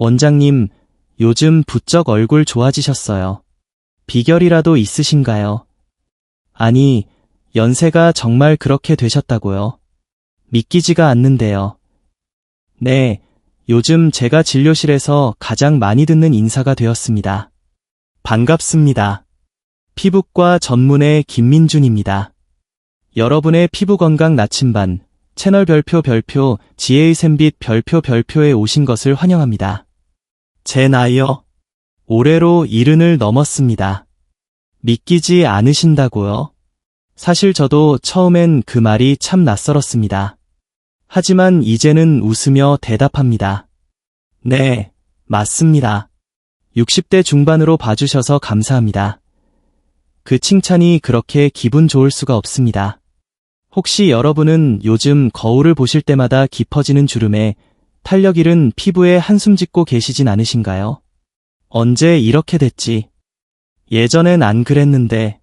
원장님, 요즘 부쩍 얼굴 좋아지셨어요. 비결이라도 있으신가요? 아니, 연세가 정말 그렇게 되셨다고요? 믿기지가 않는데요. 네, 요즘 제가 진료실에서 가장 많이 듣는 인사가 되었습니다. 반갑습니다. 피부과 전문의 김민준입니다. 여러분의 피부 건강 나침반, 채널 별표 GA샘빛 별표에 오신 것을 환영합니다. 제 나이요? 올해로 70을 넘었습니다. 믿기지 않으신다고요? 사실 저도 처음엔 그 말이 참 낯설었습니다. 하지만 이제는 웃으며 대답합니다. 네, 맞습니다. 60대 중반으로 봐주셔서 감사합니다. 그 칭찬이 그렇게 기분 좋을 수가 없습니다. 혹시 여러분은 요즘 거울을 보실 때마다 깊어지는 주름에 탄력 잃은 피부에 한숨 짓고 계시진 않으신가요? 언제 이렇게 됐지? 예전엔 안 그랬는데.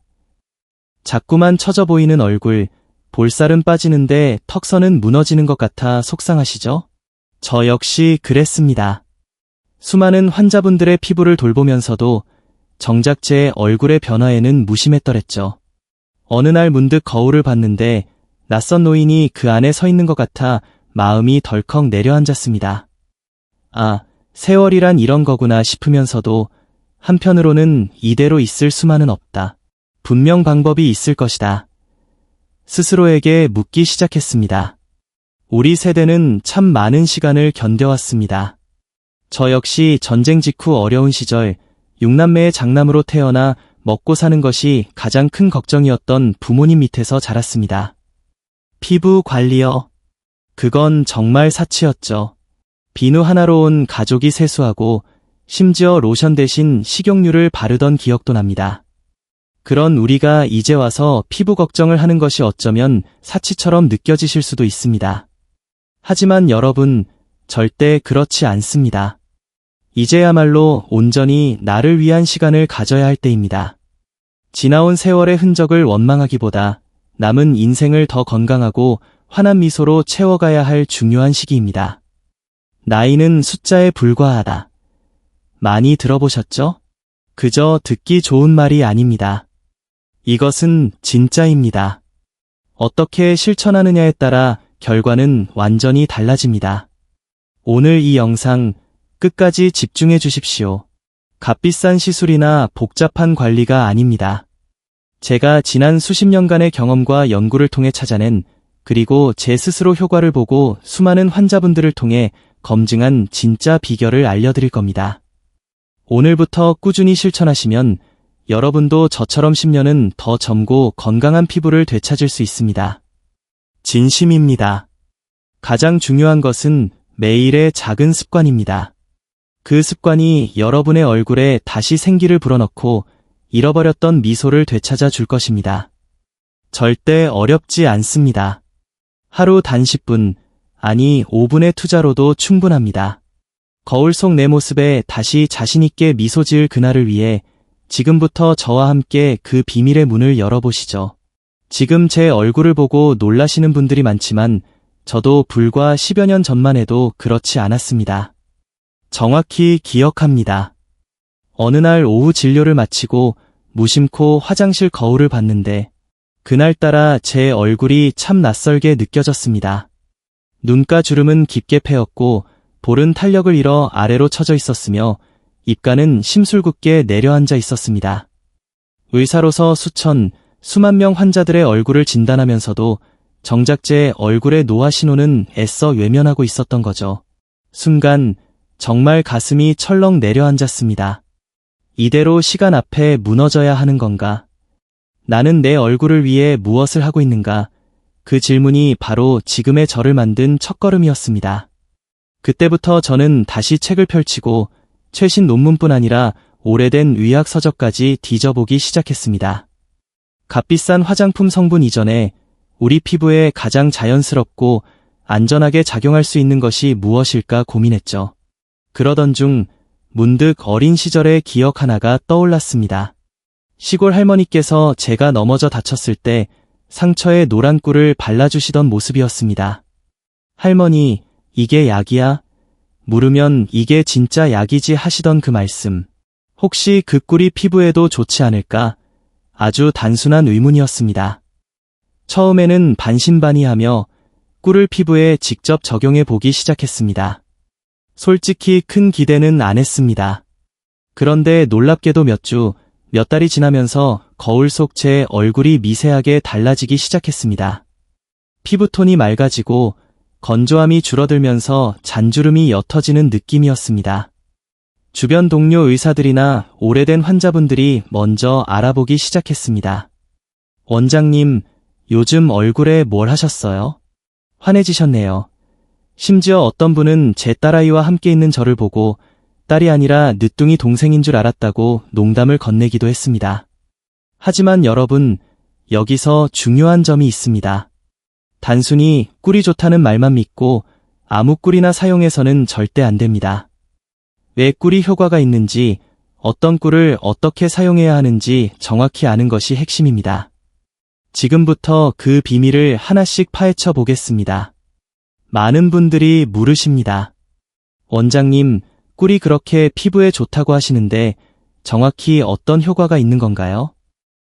자꾸만 처져 보이는 얼굴, 볼살은 빠지는데 턱선은 무너지는 것 같아 속상하시죠? 저 역시 그랬습니다. 수많은 환자분들의 피부를 돌보면서도 정작 제 얼굴의 변화에는 무심했더랬죠. 어느 날 문득 거울을 봤는데 낯선 노인이 그 안에 서 있는 것 같아 마음이 덜컥 내려앉았습니다. 아, 세월이란 이런 거구나 싶으면서도 한편으로는 이대로 있을 수만은 없다. 분명 방법이 있을 것이다. 스스로에게 묻기 시작했습니다. 우리 세대는 참 많은 시간을 견뎌왔습니다. 저 역시 전쟁 직후 어려운 시절 6남매의 장남으로 태어나 먹고 사는 것이 가장 큰 걱정이었던 부모님 밑에서 자랐습니다. 피부 관리요. 그건 정말 사치였죠. 비누 하나로 온 가족이 세수하고 심지어 로션 대신 식용유를 바르던 기억도 납니다. 그런 우리가 이제 와서 피부 걱정을 하는 것이 어쩌면 사치처럼 느껴지실 수도 있습니다. 하지만 여러분, 절대 그렇지 않습니다. 이제야말로 온전히 나를 위한 시간을 가져야 할 때입니다. 지나온 세월의 흔적을 원망하기보다 남은 인생을 더 건강하고 환한 미소로 채워가야 할 중요한 시기입니다. 나이는 숫자에 불과하다. 많이 들어보셨죠? 그저 듣기 좋은 말이 아닙니다. 이것은 진짜입니다. 어떻게 실천하느냐에 따라 결과는 완전히 달라집니다. 오늘 이 영상 끝까지 집중해 주십시오. 값비싼 시술이나 복잡한 관리가 아닙니다. 제가 지난 수십 년간의 경험과 연구를 통해 찾아낸, 그리고 제 스스로 효과를 보고 수많은 환자분들을 통해 검증한 진짜 비결을 알려드릴 겁니다. 오늘부터 꾸준히 실천하시면 여러분도 저처럼 10년은 더 젊고 건강한 피부를 되찾을 수 있습니다. 진심입니다. 가장 중요한 것은 매일의 작은 습관입니다. 그 습관이 여러분의 얼굴에 다시 생기를 불어넣고 잃어버렸던 미소를 되찾아 줄 것입니다. 절대 어렵지 않습니다. 하루 단 10분, 아니 5분의 투자로도 충분합니다. 거울 속 내 모습에 다시 자신있게 미소 지을 그날을 위해 지금부터 저와 함께 그 비밀의 문을 열어보시죠. 지금 제 얼굴을 보고 놀라시는 분들이 많지만 저도 불과 10여 년 전만 해도 그렇지 않았습니다. 정확히 기억합니다. 어느 날 오후 진료를 마치고 무심코 화장실 거울을 봤는데 그날따라 제 얼굴이 참 낯설게 느껴졌습니다. 눈가 주름은 깊게 패였고 볼은 탄력을 잃어 아래로 처져 있었으며 입가는 심술궂게 내려앉아 있었습니다. 의사로서 수만 명 환자들의 얼굴을 진단하면서도 정작 제 얼굴의 노화 신호는 애써 외면하고 있었던 거죠. 순간 정말 가슴이 철렁 내려앉았습니다. 이대로 시간 앞에 무너져야 하는 건가? 나는 내 얼굴을 위해 무엇을 하고 있는가? 그 질문이 바로 지금의 저를 만든 첫걸음이었습니다. 그때부터 저는 다시 책을 펼치고 최신 논문뿐 아니라 오래된 의학 서적까지 뒤져보기 시작했습니다. 값비싼 화장품 성분 이전에 우리 피부에 가장 자연스럽고 안전하게 작용할 수 있는 것이 무엇일까 고민했죠. 그러던 중 문득 어린 시절의 기억 하나가 떠올랐습니다. 시골 할머니께서 제가 넘어져 다쳤을 때 상처에 노란 꿀을 발라주시던 모습이었습니다. 할머니, 이게 약이야? 물으면 이게 진짜 약이지 하시던 그 말씀. 혹시 그 꿀이 피부에도 좋지 않을까? 아주 단순한 의문이었습니다. 처음에는 반신반의하며 꿀을 피부에 직접 적용해 보기 시작했습니다. 솔직히 큰 기대는 안 했습니다. 그런데 놀랍게도 몇 달이 지나면서 거울 속 제 얼굴이 미세하게 달라지기 시작했습니다. 피부톤이 맑아지고 건조함이 줄어들면서 잔주름이 옅어지는 느낌이었습니다. 주변 동료 의사들이나 오래된 환자분들이 먼저 알아보기 시작했습니다. 원장님, 요즘 얼굴에 뭘 하셨어요? 환해지셨네요. 심지어 어떤 분은 제 딸아이와 함께 있는 저를 보고 딸이 아니라 늦둥이 동생인 줄 알았다고 농담을 건네기도 했습니다. 하지만 여러분, 여기서 중요한 점이 있습니다. 단순히 꿀이 좋다는 말만 믿고 아무 꿀이나 사용해서는 절대 안 됩니다. 왜 꿀이 효과가 있는지, 어떤 꿀을 어떻게 사용해야 하는지 정확히 아는 것이 핵심입니다. 지금부터 그 비밀을 하나씩 파헤쳐 보겠습니다. 많은 분들이 물으십니다. 원장님, 꿀이 그렇게 피부에 좋다고 하시는데 정확히 어떤 효과가 있는 건가요?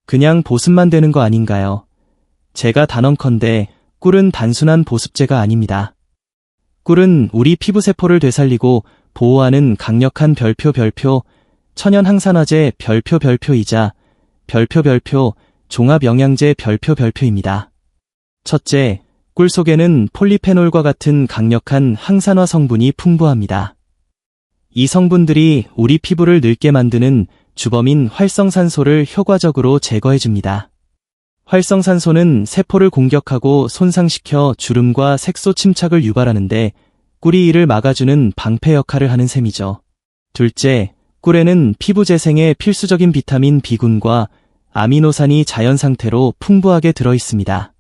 그냥 보습만 되는 거 아닌가요? 제가 단언컨대 꿀은 단순한 보습제가 아닙니다. 꿀은 우리 피부세포를 되살리고 보호하는 강력한 별표 천연 항산화제 별표이자 별표 종합영양제 별표입니다. 첫째, 꿀 속에는 폴리페놀과 같은 강력한 항산화 성분이 풍부합니다. 이 성분들이 우리 피부를 늙게 만드는 주범인 활성산소를 효과적으로 제거해줍니다. 활성산소는 세포를 공격하고 손상시켜 주름과 색소 침착을 유발하는데 꿀이 이를 막아주는 방패 역할을 하는 셈이죠. 둘째, 꿀에는 피부 재생에 필수적인 비타민 B군과 아미노산이 자연 상태로 풍부하게 들어있습니다.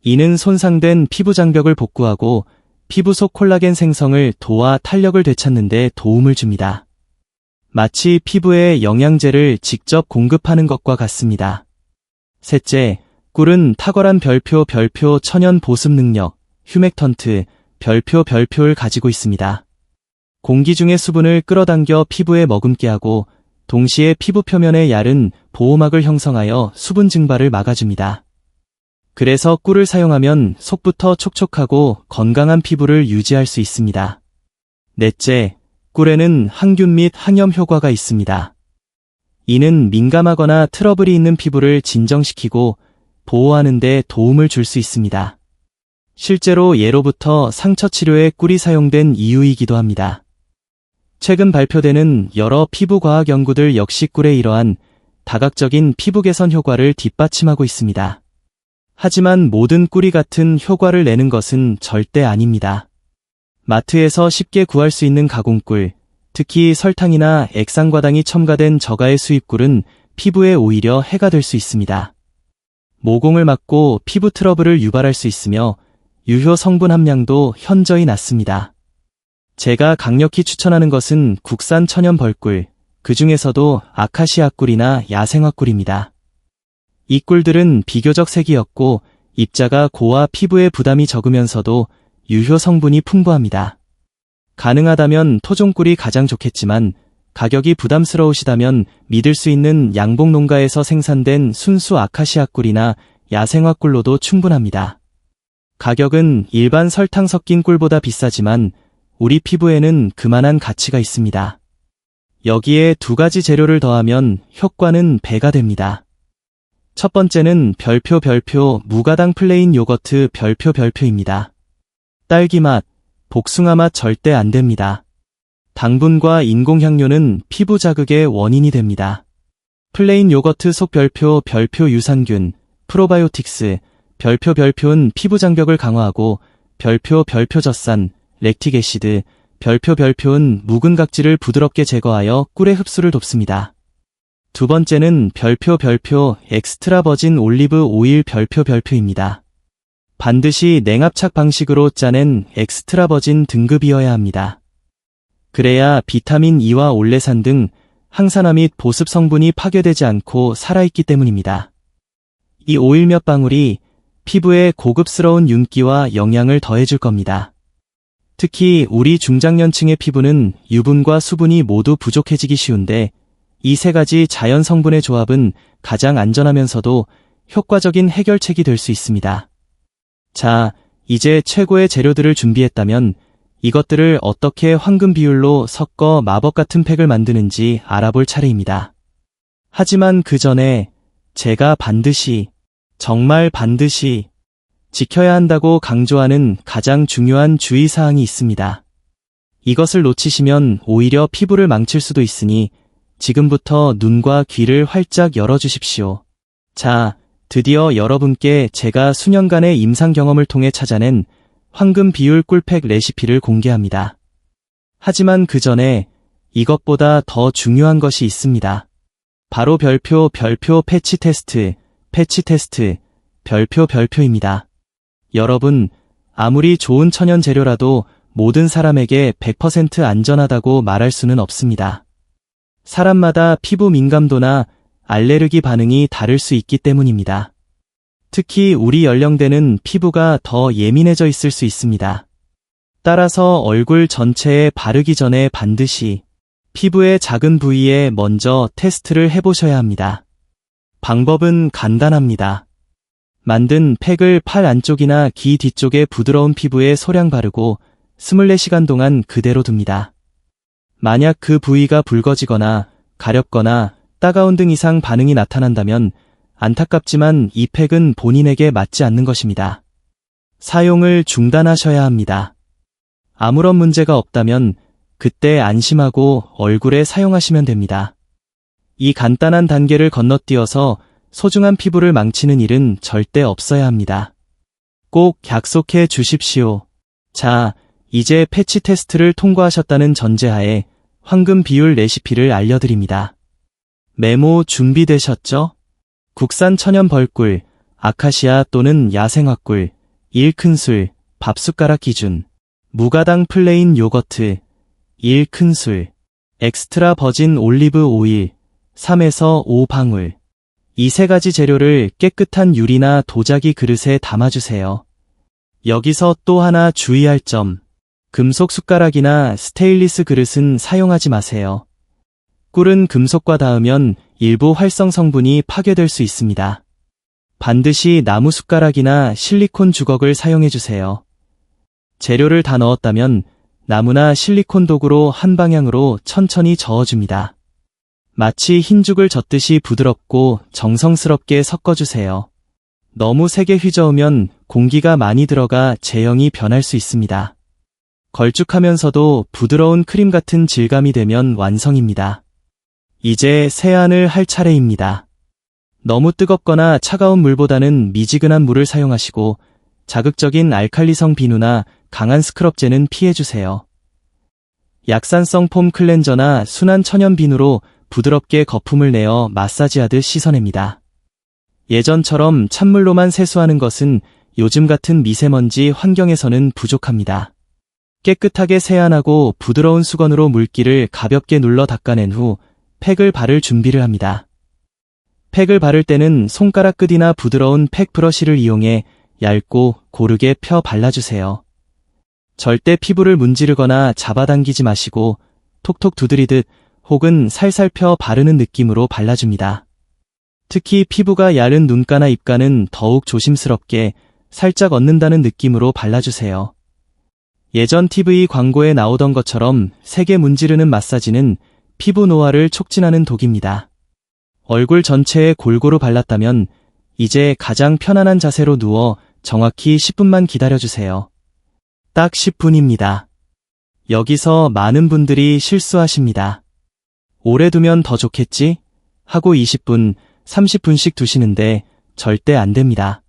이는 손상된 피부 장벽을 복구하고 피부 속 콜라겐 생성을 도와 탄력을 되찾는 데 도움을 줍니다. 마치 피부에 영양제를 직접 공급하는 것과 같습니다. 셋째, 꿀은 탁월한 별표 천연 보습 능력, 휴맥턴트, 별표를 가지고 있습니다. 공기 중의 수분을 끌어당겨 피부에 머금게 하고 동시에 피부 표면에 얇은 보호막을 형성하여 수분 증발을 막아줍니다. 그래서 꿀을 사용하면 속부터 촉촉하고 건강한 피부를 유지할 수 있습니다. 넷째, 꿀에는 항균 및 항염 효과가 있습니다. 이는 민감하거나 트러블이 있는 피부를 진정시키고 보호하는 데 도움을 줄 수 있습니다. 실제로 예로부터 상처 치료에 꿀이 사용된 이유이기도 합니다. 최근 발표되는 여러 피부과학 연구들 역시 꿀의 이러한 다각적인 피부 개선 효과를 뒷받침하고 있습니다. 하지만 모든 꿀이 같은 효과를 내는 것은 절대 아닙니다. 마트에서 쉽게 구할 수 있는 가공꿀, 특히 설탕이나 액상과당이 첨가된 저가의 수입꿀은 피부에 오히려 해가 될 수 있습니다. 모공을 막고 피부 트러블을 유발할 수 있으며 유효 성분 함량도 현저히 낮습니다. 제가 강력히 추천하는 것은 국산 천연 벌꿀, 그 중에서도 아카시아 꿀이나 야생화 꿀입니다. 이 꿀들은 비교적 색이없고 입자가 고와 피부에 부담이 적으면서도 유효 성분이 풍부합니다. 가능하다면 토종꿀이 가장 좋겠지만 가격이 부담스러우시다면 믿을 수 있는 양봉 농가에서 생산된 순수 아카시아 꿀이나 야생화 꿀로도 충분합니다. 가격은 일반 설탕 섞인 꿀보다 비싸지만 우리 피부에는 그만한 가치가 있습니다. 여기에 두 가지 재료를 더하면 효과는 배가 됩니다. 첫 번째는 별표 무가당 플레인 요거트 별표입니다. 딸기 맛, 복숭아 맛 절대 안 됩니다. 당분과 인공향료는 피부 자극의 원인이 됩니다. 플레인 요거트 속 별표 유산균, 프로바이오틱스, 별표는 피부 장벽을 강화하고 별표 젖산, 렉틱 애시드, 별표는 묵은 각질을 부드럽게 제거하여 꿀의 흡수를 돕습니다. 두 번째는 별표 엑스트라 버진 올리브 오일 별표입니다. 반드시 냉압착 방식으로 짜낸 엑스트라 버진 등급이어야 합니다. 그래야 비타민 E와 올레산 등 항산화 및 보습 성분이 파괴되지 않고 살아있기 때문입니다. 이 오일 몇 방울이 피부에 고급스러운 윤기와 영양을 더해줄 겁니다. 특히 우리 중장년층의 피부는 유분과 수분이 모두 부족해지기 쉬운데 이 세 가지 자연 성분의 조합은 가장 안전하면서도 효과적인 해결책이 될 수 있습니다. 자, 이제 최고의 재료들을 준비했다면 이것들을 어떻게 황금 비율로 섞어 마법 같은 팩을 만드는지 알아볼 차례입니다. 하지만 그 전에 제가 반드시, 정말 반드시 지켜야 한다고 강조하는 가장 중요한 주의사항이 있습니다. 이것을 놓치시면 오히려 피부를 망칠 수도 있으니 지금부터 눈과 귀를 활짝 열어주십시오. 자, 드디어 여러분께 제가 수년간의 임상 경험을 통해 찾아낸 황금 비율 꿀팩 레시피를 공개합니다. 하지만 그 전에 이것보다 더 중요한 것이 있습니다. 바로 별표 패치 테스트, 별표입니다. 여러분, 아무리 좋은 천연 재료라도 모든 사람에게 100% 안전하다고 말할 수는 없습니다. 사람마다 피부 민감도나 알레르기 반응이 다를 수 있기 때문입니다. 특히 우리 연령대는 피부가 더 예민해져 있을 수 있습니다. 따라서 얼굴 전체에 바르기 전에 반드시 피부의 작은 부위에 먼저 테스트를 해보셔야 합니다. 방법은 간단합니다. 만든 팩을 팔 안쪽이나 귀 뒤쪽의 부드러운 피부에 소량 바르고 24시간 동안 그대로 둡니다. 만약 그 부위가 붉어지거나 가렵거나 따가운 등 이상 반응이 나타난다면 안타깝지만 이 팩은 본인에게 맞지 않는 것입니다. 사용을 중단하셔야 합니다. 아무런 문제가 없다면 그때 안심하고 얼굴에 사용하시면 됩니다. 이 간단한 단계를 건너뛰어서 소중한 피부를 망치는 일은 절대 없어야 합니다. 꼭 약속해 주십시오. 자, 이제 패치 테스트를 통과하셨다는 전제하에 황금 비율 레시피를 알려드립니다. 메모 준비되셨죠? 국산 천연 벌꿀, 아카시아 또는 야생화꿀, 1큰술, 밥숟가락 기준, 무가당 플레인 요거트, 1큰술, 엑스트라 버진 올리브 오일, 3에서 5방울. 이 세 가지 재료를 깨끗한 유리나 도자기 그릇에 담아주세요. 여기서 또 하나 주의할 점. 금속 숟가락이나 스테인리스 그릇은 사용하지 마세요. 꿀은 금속과 닿으면 일부 활성 성분이 파괴될 수 있습니다. 반드시 나무 숟가락이나 실리콘 주걱을 사용해주세요. 재료를 다 넣었다면 나무나 실리콘 도구로 한 방향으로 천천히 저어줍니다. 마치 흰죽을 젓듯이 부드럽고 정성스럽게 섞어주세요. 너무 세게 휘저으면 공기가 많이 들어가 제형이 변할 수 있습니다. 걸쭉하면서도 부드러운 크림 같은 질감이 되면 완성입니다. 이제 세안을 할 차례입니다. 너무 뜨겁거나 차가운 물보다는 미지근한 물을 사용하시고 자극적인 알칼리성 비누나 강한 스크럽제는 피해주세요. 약산성 폼 클렌저나 순한 천연 비누로 부드럽게 거품을 내어 마사지하듯 씻어냅니다. 예전처럼 찬물로만 세수하는 것은 요즘 같은 미세먼지 환경에서는 부족합니다. 깨끗하게 세안하고 부드러운 수건으로 물기를 가볍게 눌러 닦아낸 후 팩을 바를 준비를 합니다. 팩을 바를 때는 손가락 끝이나 부드러운 팩 브러쉬를 이용해 얇고 고르게 펴 발라주세요. 절대 피부를 문지르거나 잡아당기지 마시고 톡톡 두드리듯 혹은 살살 펴 바르는 느낌으로 발라줍니다. 특히 피부가 얇은 눈가나 입가는 더욱 조심스럽게 살짝 얹는다는 느낌으로 발라주세요. 예전 TV 광고에 나오던 것처럼 세게 문지르는 마사지는 피부 노화를 촉진하는 독입니다. 얼굴 전체에 골고루 발랐다면 이제 가장 편안한 자세로 누워 정확히 10분만 기다려주세요. 딱 10분입니다. 여기서 많은 분들이 실수하십니다. 오래 두면 더 좋겠지? 하고 20분, 30분씩 두시는데 절대 안 됩니다.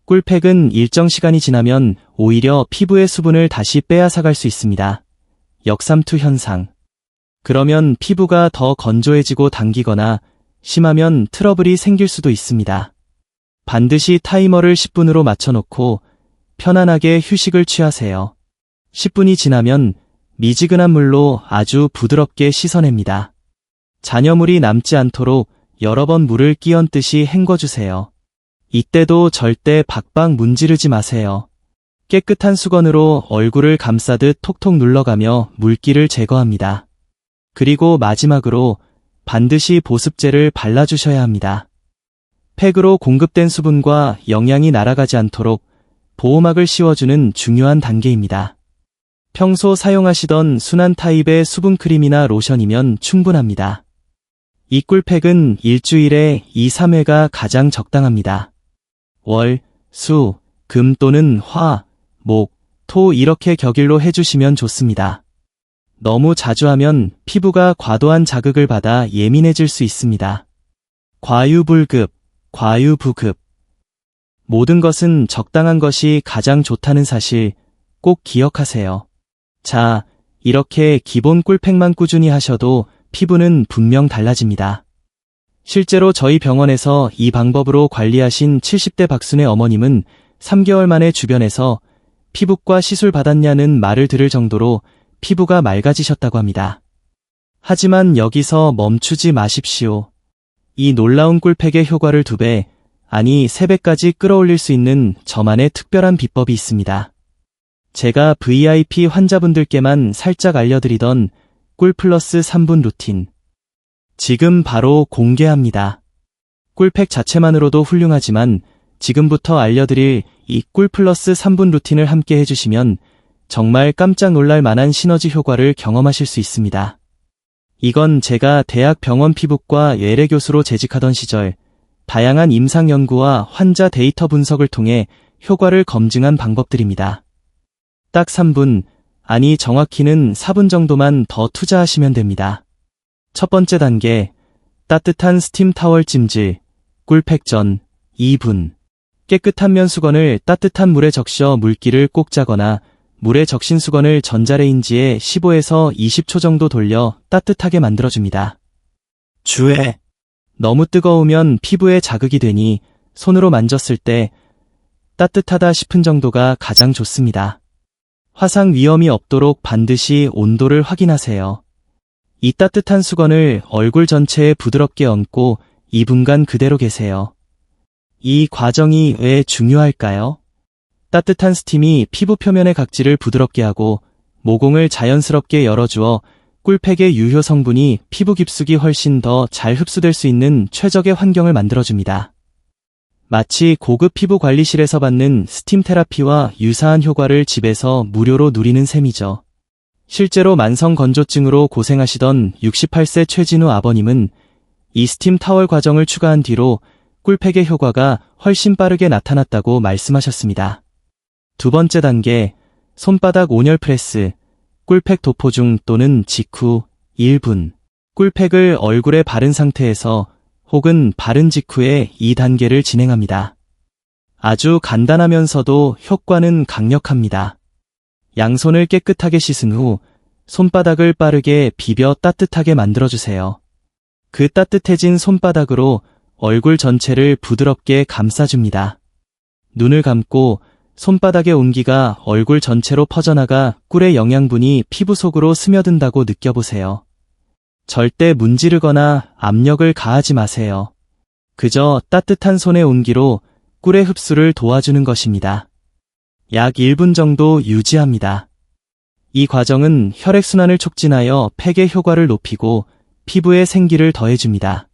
꿀팩은 일정 시간이 지나면 오히려 피부의 수분을 다시 빼앗아갈 수 있습니다. 역삼투 현상. 그러면 피부가 더 건조해지고 당기거나 심하면 트러블이 생길 수도 있습니다. 반드시 타이머를 10분으로 맞춰놓고 편안하게 휴식을 취하세요. 10분이 지나면 미지근한 물로 아주 부드럽게 씻어냅니다. 잔여물이 남지 않도록 여러 번 물을 끼얹듯이 헹궈주세요. 이때도 절대 박박 문지르지 마세요. 깨끗한 수건으로 얼굴을 감싸듯 톡톡 눌러가며 물기를 제거합니다. 그리고 마지막으로 반드시 보습제를 발라주셔야 합니다. 팩으로 공급된 수분과 영양이 날아가지 않도록 보호막을 씌워주는 중요한 단계입니다. 평소 사용하시던 순한 타입의 수분크림이나 로션이면 충분합니다. 이 꿀팩은 일주일에 2~3회가 가장 적당합니다. 월, 수, 금 또는 화, 목, 토 이렇게 격일로 해주시면 좋습니다. 너무 자주 하면 피부가 과도한 자극을 받아 예민해질 수 있습니다. 과유불급, 과유부급. 모든 것은 적당한 것이 가장 좋다는 사실 꼭 기억하세요. 자, 이렇게 기본 꿀팩만 꾸준히 하셔도 피부는 분명 달라집니다. 실제로 저희 병원에서 이 방법으로 관리하신 70대 박순애 어머님은 3개월 만에 주변에서 피부과 시술 받았냐는 말을 들을 정도로 피부가 맑아지셨다고 합니다. 하지만 여기서 멈추지 마십시오. 이 놀라운 꿀팩의 효과를 2배, 아니 3배까지 끌어올릴 수 있는 저만의 특별한 비법이 있습니다. 제가 VIP 환자분들께만 살짝 알려드리던 꿀플러스 3분 루틴. 지금 바로 공개합니다. 꿀팩 자체만으로도 훌륭하지만 지금부터 알려드릴 이 꿀플러스 3분 루틴을 함께 해주시면 정말 깜짝 놀랄 만한 시너지 효과를 경험하실 수 있습니다. 이건 제가 대학 병원 피부과 예래 교수로 재직하던 시절 다양한 임상 연구와 환자 데이터 분석을 통해 효과를 검증한 방법들입니다. 딱 3분, 아니 정확히는 4분 정도만 더 투자하시면 됩니다. 첫 번째 단계, 따뜻한 스팀 타월 찜질, 꿀팩 전 2분. 깨끗한 면 수건을 따뜻한 물에 적셔 물기를 꼭 짜거나 물에 적신 수건을 전자레인지에 15에서 20초 정도 돌려 따뜻하게 만들어줍니다. 주의! 너무 뜨거우면 피부에 자극이 되니 손으로 만졌을 때 따뜻하다 싶은 정도가 가장 좋습니다. 화상 위험이 없도록 반드시 온도를 확인하세요. 이 따뜻한 수건을 얼굴 전체에 부드럽게 얹고 2분간 그대로 계세요. 이 과정이 왜 중요할까요? 따뜻한 스팀이 피부 표면의 각질을 부드럽게 하고 모공을 자연스럽게 열어주어 꿀팩의 유효 성분이 피부 깊숙이 훨씬 더 잘 흡수될 수 있는 최적의 환경을 만들어줍니다. 마치 고급 피부 관리실에서 받는 스팀 테라피와 유사한 효과를 집에서 무료로 누리는 셈이죠. 실제로 만성 건조증으로 고생하시던 68세 최진우 아버님은 이 스팀 타월 과정을 추가한 뒤로 꿀팩의 효과가 훨씬 빠르게 나타났다고 말씀하셨습니다. 2번째 단계, 손바닥 온열 프레스, 꿀팩 도포 중 또는 직후 1분. 꿀팩을 얼굴에 바른 상태에서 혹은 바른 직후에 이 단계를 진행합니다. 아주 간단하면서도 효과는 강력합니다. 양손을 깨끗하게 씻은 후 손바닥을 빠르게 비벼 따뜻하게 만들어주세요. 그 따뜻해진 손바닥으로 얼굴 전체를 부드럽게 감싸줍니다. 눈을 감고 손바닥의 온기가 얼굴 전체로 퍼져나가 꿀의 영양분이 피부 속으로 스며든다고 느껴보세요. 절대 문지르거나 압력을 가하지 마세요. 그저 따뜻한 손의 온기로 꿀의 흡수를 도와주는 것입니다. 약 1분 정도 유지합니다. 이 과정은 혈액순환을 촉진하여 팩의 효과를 높이고 피부에 생기를 더해줍니다.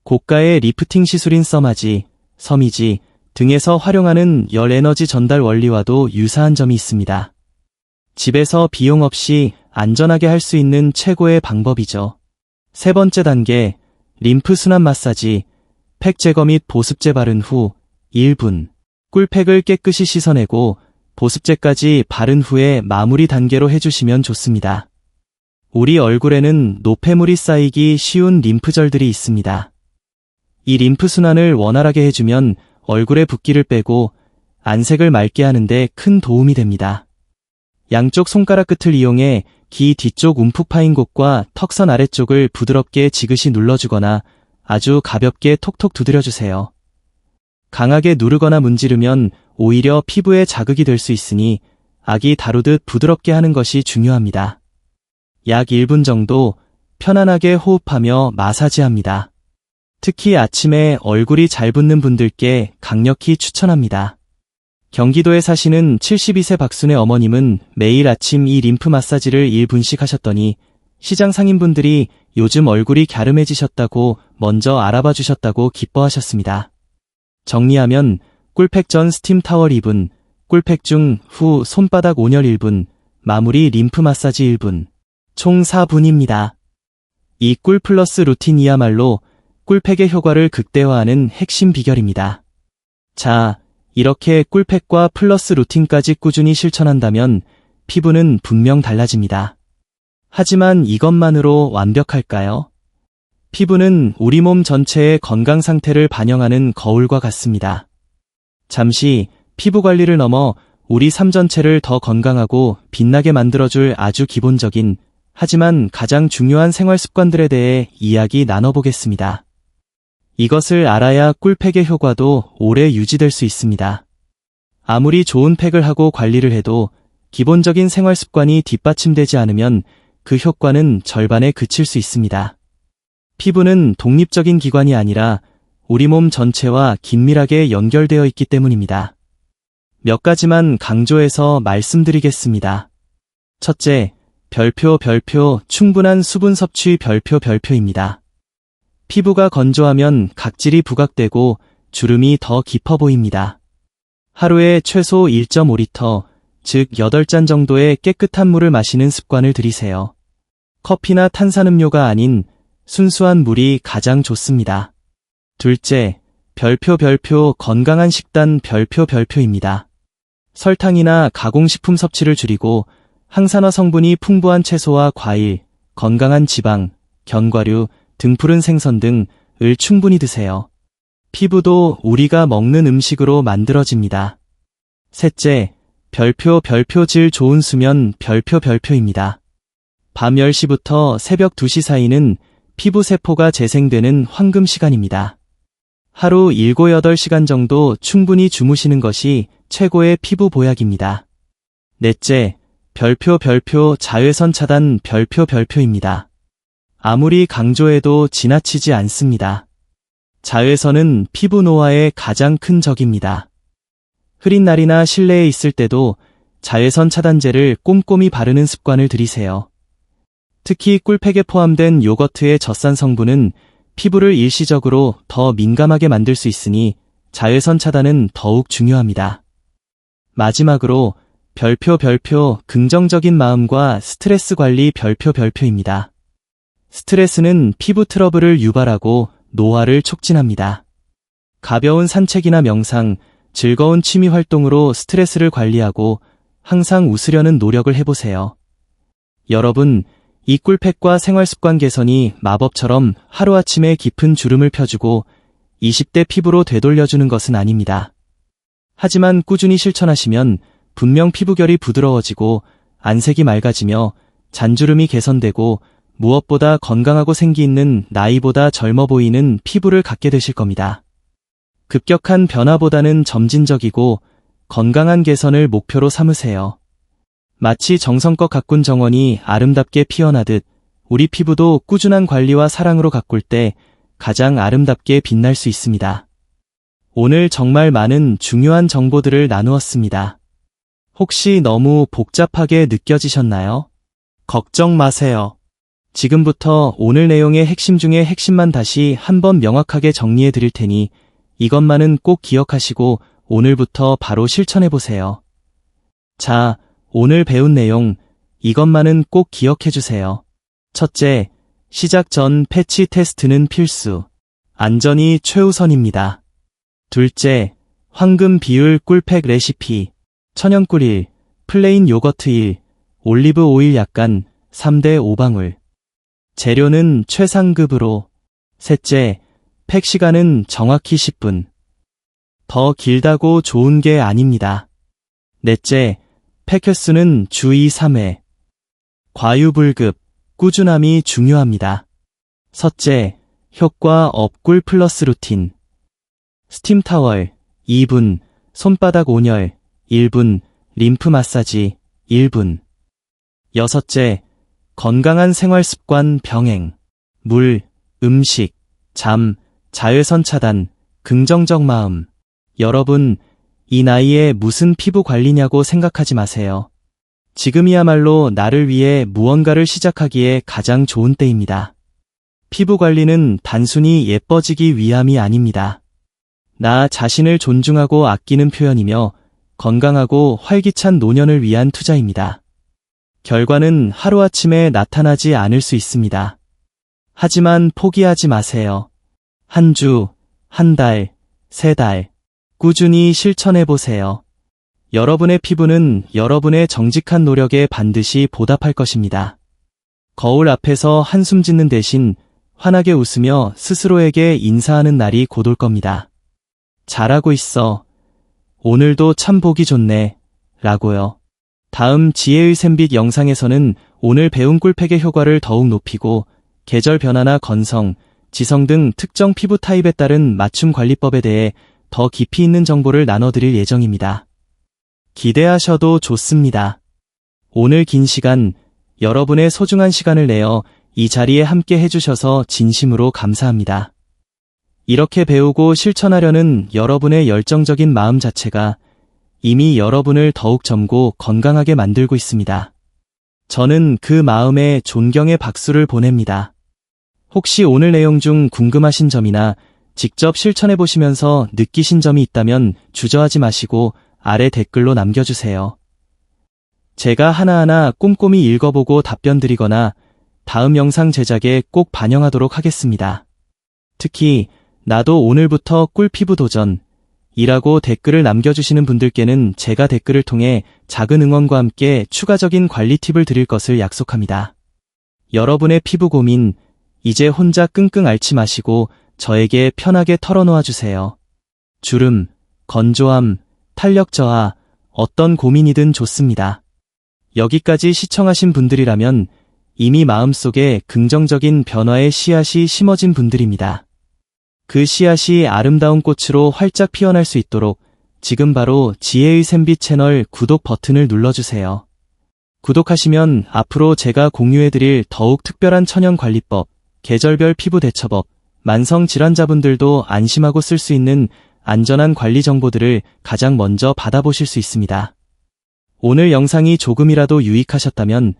고가의 리프팅 시술인 써마지, 섬이지 등에서 활용하는 열 에너지 전달 원리와도 유사한 점이 있습니다. 집에서 비용 없이 안전하게 할 수 있는 최고의 방법이죠. 3번째 단계, 림프 순환 마사지, 팩 제거 및 보습제 바른 후 1분. 꿀팩을 깨끗이 씻어내고 보습제까지 바른 후에 마무리 단계로 해주시면 좋습니다. 우리 얼굴에는 노폐물이 쌓이기 쉬운 림프절들이 있습니다. 이 림프 순환을 원활하게 해주면 얼굴의 붓기를 빼고 안색을 맑게 하는데 큰 도움이 됩니다. 양쪽 손가락 끝을 이용해 귀 뒤쪽 움푹 파인 곳과 턱선 아래쪽을 부드럽게 지그시 눌러주거나 아주 가볍게 톡톡 두드려주세요. 강하게 누르거나 문지르면 오히려 피부에 자극이 될 수 있으니 아기 다루듯 부드럽게 하는 것이 중요합니다. 약 1분 정도 편안하게 호흡하며 마사지합니다. 특히 아침에 얼굴이 잘 붓는 분들께 강력히 추천합니다. 경기도에 사시는 72세 박순의 어머님은 매일 아침 이 림프 마사지를 1분씩 하셨더니 시장 상인분들이 요즘 얼굴이 갸름해지셨다고 먼저 알아봐 주셨다고 기뻐하셨습니다. 정리하면 꿀팩 전 스팀 타월 2분, 꿀팩 중 후 손바닥 온열 1분, 마무리 림프 마사지 1분, 총 4분입니다. 이 꿀 플러스 루틴이야말로 꿀팩의 효과를 극대화하는 핵심 비결입니다. 자, 이렇게 꿀팩과 플러스 루틴까지 꾸준히 실천한다면 피부는 분명 달라집니다. 하지만 이것만으로 완벽할까요? 피부는 우리 몸 전체의 건강 상태를 반영하는 거울과 같습니다. 잠시 피부 관리를 넘어 우리 삶 전체를 더 건강하고 빛나게 만들어줄 아주 기본적인 하지만 가장 중요한 생활 습관들에 대해 이야기 나눠보겠습니다. 이것을 알아야 꿀팩의 효과도 오래 유지될 수 있습니다. 아무리 좋은 팩을 하고 관리를 해도 기본적인 생활 습관이 뒷받침되지 않으면 그 효과는 절반에 그칠 수 있습니다. 피부는 독립적인 기관이 아니라 우리 몸 전체와 긴밀하게 연결되어 있기 때문입니다. 몇 가지만 강조해서 말씀드리겠습니다. 첫째, 별표 충분한 수분 섭취 별표입니다. 피부가 건조하면 각질이 부각되고 주름이 더 깊어 보입니다. 하루에 최소 1.5리터, 즉 8잔 정도의 깨끗한 물을 마시는 습관을 들이세요. 커피나 탄산음료가 아닌 순수한 물이 가장 좋습니다. 둘째, 별표 건강한 식단 별표입니다. 설탕이나 가공식품 섭취를 줄이고 항산화 성분이 풍부한 채소와 과일, 건강한 지방, 견과류, 등푸른 생선 등을 충분히 드세요. 피부도 우리가 먹는 음식으로 만들어집니다. 셋째, 별표 질 좋은 수면 별표입니다. 밤 10시부터 새벽 2시 사이는 피부 세포가 재생되는 황금 시간입니다. 하루 7-8시간 정도 충분히 주무시는 것이 최고의 피부 보약입니다. 넷째, 별표 자외선 차단 별표입니다. 아무리 강조해도 지나치지 않습니다. 자외선은 피부 노화의 가장 큰 적입니다. 흐린 날이나 실내에 있을 때도 자외선 차단제를 꼼꼼히 바르는 습관을 들이세요. 특히 꿀팩에 포함된 요거트의 젖산 성분은 피부를 일시적으로 더 민감하게 만들 수 있으니 자외선 차단은 더욱 중요합니다. 마지막으로 별표 긍정적인 마음과 스트레스 관리 별표입니다. 스트레스는 피부 트러블을 유발하고 노화를 촉진합니다. 가벼운 산책이나 명상, 즐거운 취미 활동으로 스트레스를 관리하고 항상 웃으려는 노력을 해보세요. 여러분, 이 꿀팩과 생활습관 개선이 마법처럼 하루아침에 깊은 주름을 펴주고 20대 피부로 되돌려주는 것은 아닙니다. 하지만 꾸준히 실천하시면 분명 피부결이 부드러워지고 안색이 맑아지며 잔주름이 개선되고 무엇보다 건강하고 생기 있는 나이보다 젊어 보이는 피부를 갖게 되실 겁니다. 급격한 변화보다는 점진적이고 건강한 개선을 목표로 삼으세요. 마치 정성껏 가꾼 정원이 아름답게 피어나듯 우리 피부도 꾸준한 관리와 사랑으로 가꿀 때 가장 아름답게 빛날 수 있습니다. 오늘 정말 많은 중요한 정보들을 나누었습니다. 혹시 너무 복잡하게 느껴지셨나요? 걱정 마세요. 지금부터 오늘 내용의 핵심 중에 핵심만 다시 한번 명확하게 정리해 드릴 테니 이것만은 꼭 기억하시고 오늘부터 바로 실천해 보세요. 자, 오늘 배운 내용, 이것만은 꼭 기억해 주세요. 첫째, 시작 전 패치 테스트는 필수. 안전이 최우선입니다. 둘째, 황금 비율 꿀팩 레시피. 천연꿀 1, 플레인 요거트 1, 올리브 오일 약간 3대 5방울. 재료는 최상급으로. 셋째, 팩 시간은 정확히 10분. 더 길다고 좋은 게 아닙니다. 넷째, 팩 횟수는 주 2, 3회. 과유불급, 꾸준함이 중요합니다. 섯째, 효과 업 꿀 플러스 루틴. 스팀 타월 2분, 손바닥 온열 1분, 림프 마사지 1분. 여섯째, 건강한 생활 습관 병행. 물, 음식, 잠, 자외선 차단, 긍정적 마음. 여러분, 이 나이에 무슨 피부 관리냐고 생각하지 마세요. 지금이야말로 나를 위해 무언가를 시작하기에 가장 좋은 때입니다. 피부 관리는 단순히 예뻐지기 위함이 아닙니다. 나 자신을 존중하고 아끼는 표현이며 건강하고 활기찬 노년을 위한 투자입니다. 결과는 하루아침에 나타나지 않을 수 있습니다. 하지만 포기하지 마세요. 한 주, 한 달, 세 달, 꾸준히 실천해보세요. 여러분의 피부는 여러분의 정직한 노력에 반드시 보답할 것입니다. 거울 앞에서 한숨 짓는 대신 환하게 웃으며 스스로에게 인사하는 날이 곧 올 겁니다. 잘하고 있어. 오늘도 참 보기 좋네. 라고요. 다음 지혜의 샘빛 영상에서는 오늘 배운 꿀팩의 효과를 더욱 높이고 계절 변화나 건성, 지성 등 특정 피부 타입에 따른 맞춤 관리법에 대해 더 깊이 있는 정보를 나눠드릴 예정입니다. 기대하셔도 좋습니다. 오늘 긴 시간, 여러분의 소중한 시간을 내어 이 자리에 함께 해주셔서 진심으로 감사합니다. 이렇게 배우고 실천하려는 여러분의 열정적인 마음 자체가 이미 여러분을 더욱 젊고 건강하게 만들고 있습니다. 저는 그 마음에 존경의 박수를 보냅니다. 혹시 오늘 내용 중 궁금하신 점이나 직접 실천해보시면서 느끼신 점이 있다면 주저하지 마시고 아래 댓글로 남겨주세요. 제가 하나하나 꼼꼼히 읽어보고 답변 드리거나 다음 영상 제작에 꼭 반영하도록 하겠습니다. 특히 나도 오늘부터 꿀피부 도전 이라고 댓글을 남겨주시는 분들께는 제가 댓글을 통해 작은 응원과 함께 추가적인 관리 팁을 드릴 것을 약속합니다. 여러분의 피부 고민 이제 혼자 끙끙 앓지 마시고 저에게 편하게 털어놓아 주세요. 주름, 건조함, 탄력 저하, 어떤 고민이든 좋습니다. 여기까지 시청하신 분들이라면 이미 마음속에 긍정적인 변화의 씨앗이 심어진 분들입니다. 그 씨앗이 아름다운 꽃으로 활짝 피어날 수 있도록 지금 바로 지혜의 샘빛 채널 구독 버튼을 눌러주세요. 구독하시면 앞으로 제가 공유해드릴 더욱 특별한 천연관리법, 계절별 피부 대처법, 만성질환자분들도 안심하고 쓸 수 있는 안전한 관리 정보들을 가장 먼저 받아보실 수 있습니다. 오늘 영상이 조금이라도 유익하셨다면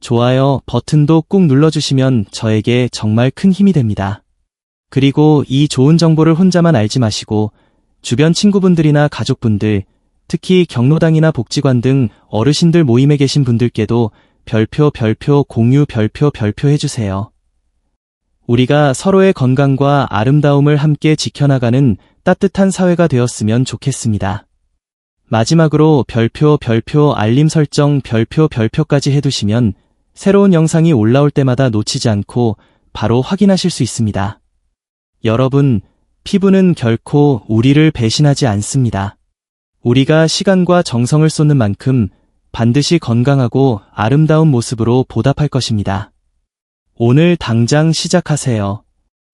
좋아요 버튼도 꾹 눌러주시면 저에게 정말 큰 힘이 됩니다. 그리고 이 좋은 정보를 혼자만 알지 마시고 주변 친구분들이나 가족분들, 특히 경로당이나 복지관 등 어르신들 모임에 계신 분들께도 별표 공유 별표 해주세요. 우리가 서로의 건강과 아름다움을 함께 지켜나가는 따뜻한 사회가 되었으면 좋겠습니다. 마지막으로 별표 알림 설정 별표까지 해두시면 새로운 영상이 올라올 때마다 놓치지 않고 바로 확인하실 수 있습니다. 여러분, 피부는 결코 우리를 배신하지 않습니다. 우리가 시간과 정성을 쏟는 만큼 반드시 건강하고 아름다운 모습으로 보답할 것입니다. 오늘 당장 시작하세요.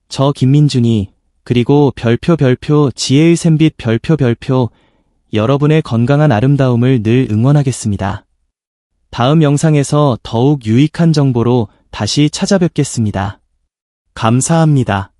저 김민준이 그리고 별표 지혜의 샘빛 별표 여러분의 건강한 아름다움을 늘 응원하겠습니다. 다음 영상에서 더욱 유익한 정보로 다시 찾아뵙겠습니다. 감사합니다.